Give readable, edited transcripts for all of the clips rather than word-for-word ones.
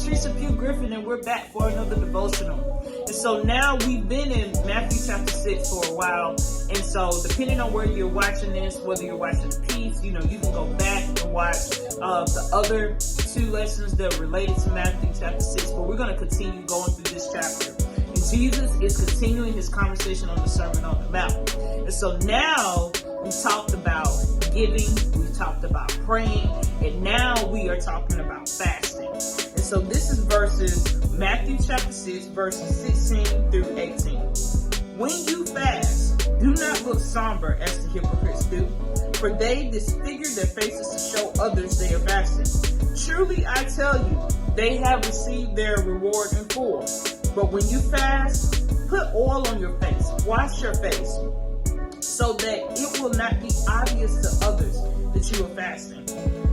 streets of Pew Griffin, and we're back for another devotional. And so now we've been in Matthew chapter 6 for a while. And so depending on where you're watching this, whether you're watching a piece, you can go back and watch the other 2 lessons that are related to Matthew chapter 6. But we're going to continue going through this chapter. And Jesus is continuing his conversation on the Sermon on the Mount. And so now we talked about giving, we talked about praying, and now we are talking about fasting. And so this is Matthew chapter 6, verses 16 through 18. When you fast, do not look somber as the hypocrites do, for they disfigure their faces to show others they are fasting. Truly I tell you, they have received their reward in full. But when you fast, put oil on your face, wash your face, so that it will not be obvious to others that you are fasting,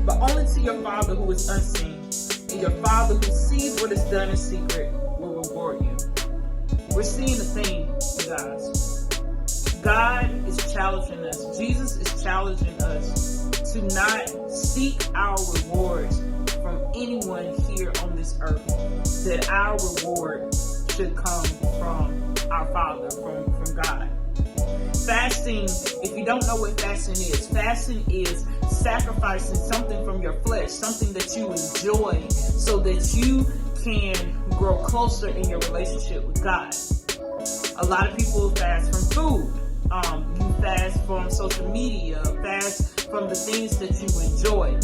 but only to your Father who is unseen. And your Father who sees what is done in secret will reward you. We're seeing the theme, you guys. God is challenging us. Jesus is challenging us to not seek our rewards from anyone here on this earth. That our reward should come from our Father, from God. Fasting, if you don't know what fasting is sacrificing something from your flesh, something that you enjoy, so that you can grow closer in your relationship with God. A lot of people fast from food. You fast from social media, fast from the things that you enjoy.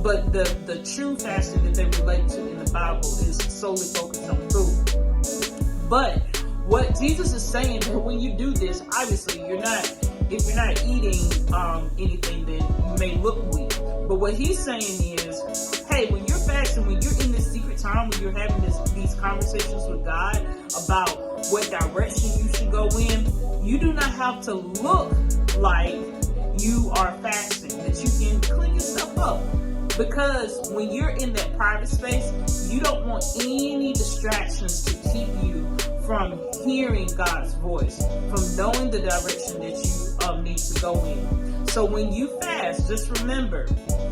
But the true fasting that they relate to in the Bible is solely focused on food. But what Jesus is saying, that when you do this, obviously if you're not eating anything, then you may look weak. But what he's saying is, hey, when you're fasting, when you're in this secret time, when you're having these conversations with God about what direction you should go in, you do not have to look like you are fasting, that you can clean yourself up. Because when you're in that private space, you don't want any distractions to keep you from hearing God's voice, from knowing the direction that you need to go in. So when you fast, just remember,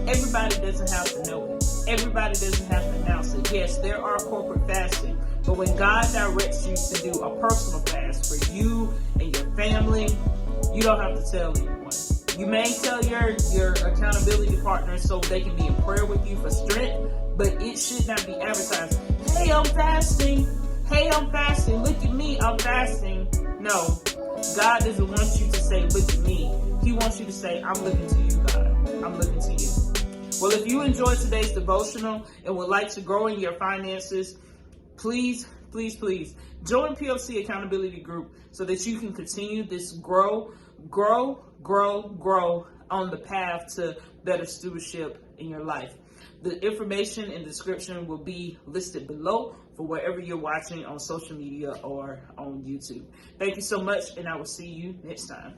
everybody doesn't have to know it. Everybody doesn't have to announce it. Yes, there are corporate fasting, but when God directs you to do a personal fast for you and your family, you don't have to tell anyone. You may tell your accountability partner so they can be in prayer with you for strength, but it should not be advertised. Hey, I'm fasting. Hey, I'm fasting. Look at me. I'm fasting. No, God doesn't want you to say, look at me. He wants you to say, I'm looking to you, God. I'm looking to you. Well, if you enjoyed today's devotional and would like to grow in your finances, please join PughFC Accountability Group so that you can continue this grow on the path to better stewardship in your life. The information and description will be listed below for wherever you're watching on social media or on YouTube. Thank you so much, and I will see you next time.